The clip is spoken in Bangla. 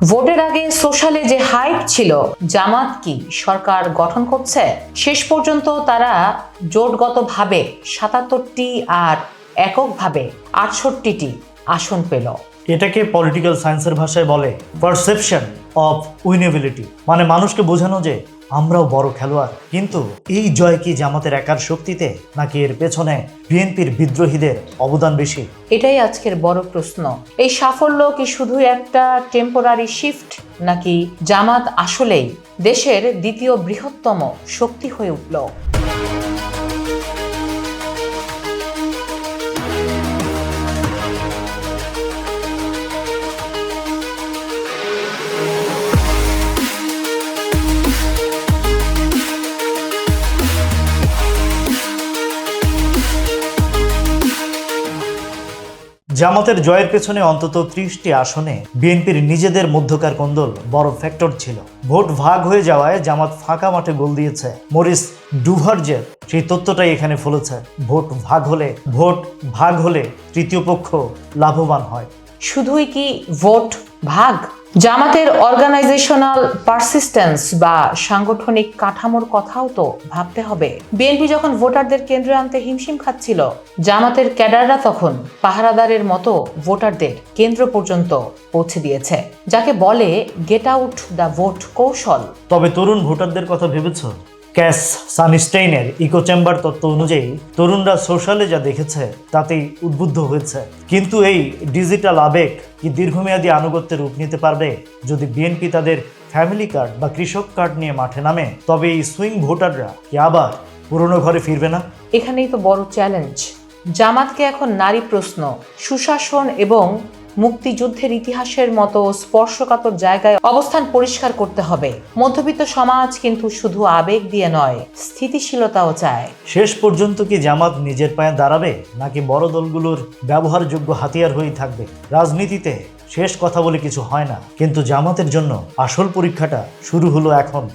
ভোটের আগে সোশ্যালে যে হাইপ ছিল, জামাত কি সরকার গঠন করছে? শেষ পর্যন্ত তারা জোটগতভাবে ৭৭টি আর এককভাবে ৬৮টি আসন পেল। এটাকে পলিটিক্যাল সায়েন্সের ভাষায় বলে পারসেপশন অফ উইনেবিলিটি, মানে মানুষকে বোঝানো যে আমরাও বড় খেলোয়াড়। কিন্তু এই জয় কি জামাতের একার শক্তিতে, নাকি এর পেছনে বিএনপির বিদ্রোহীদের অবদান বেশি? এটাই আজকের বড় প্রশ্ন। এই সাফল্য কি শুধু একটা টেম্পোরারি শিফট, নাকি জামাত আসলেই দেশের দ্বিতীয় বৃহত্তম শক্তি হয়ে উঠল? জামাতের জয়ের পেছনে অন্তত 30টি আসনে বিএনপির নিজেদের মধ্যকার কোন্দল বড় ফ্যাক্টর ছিল। ভোট ভাগ হয়ে যাওয়ায় জামাত ফাঁকা মাঠে গোল দিয়েছে। মরিস ডুভার্জের সেই তত্ত্বটাই এখানে ফলেছে। ভোট ভাগ হলে তৃতীয় পক্ষ লাভবান হয়। শুধুই কি ভোট ভাগ? জামাতের অর্গানাইজেশনাল পারসিস্টেন্স বা সাংগঠনিক কাঠামোর কথাও তো ভাবতে হবে। বিএনপি যখন ভোটারদের কেন্দ্রে আনতে হিমশিম খাচ্ছিল, জামাতের ক্যাডাররা তখন পাহারাদারের মতো ভোটারদের কেন্দ্র পর্যন্ত পৌঁছে দিয়েছে, যাকে বলে গেট আউট দ্য ভোট কৌশল। তবে তরুণ ভোটারদের কথা ভেবেছ? ক্যাস সানস্টেইনের ইকো চেম্বার তত্ত্ব অনুযায়ী তরুণরা সোশ্যালে যা দেখেছে তাতেই উদ্বুদ্ধ হয়েছে। কিন্তু এই ডিজিটাল আবেগ কি দীর্ঘমেয়াদী আনুগত্যের রূপ নিতে পারবে? যদি বিএনপি তাদের ফ্যামিলি কার্ড বা কৃষক কার্ড নিয়ে মাঠে নামে, তবে এই সুইং ভোটাররা কি আবার পুরনো ঘরে ফিরবে না? এখানেই তো বড় চ্যালেঞ্জ। জামাতকে এখন নারী প্রশ্ন, সুশাসন এবং মুক্তিযুদ্ধের ইতিহাসের মতো স্পর্শকাতর জায়গায় অবস্থান পরিষ্কার করতে হবে। মধ্যবিত্ত সমাজ কিন্তু শুধু আবেগ দিয়ে নয়, স্থিতিশীলতাও চায়। শেষ পর্যন্ত কি জামাত নিজের পায়ে দাঁড়াবে, নাকি বড় দলগুলোর ব্যবহারযোগ্য হাতিয়ার হয়েই থাকবে? রাজনীতিতে শেষ কথা বলে কিছু হয় না, কিন্তু জামাতের জন্য আসল পরীক্ষাটা শুরু হলো এখন।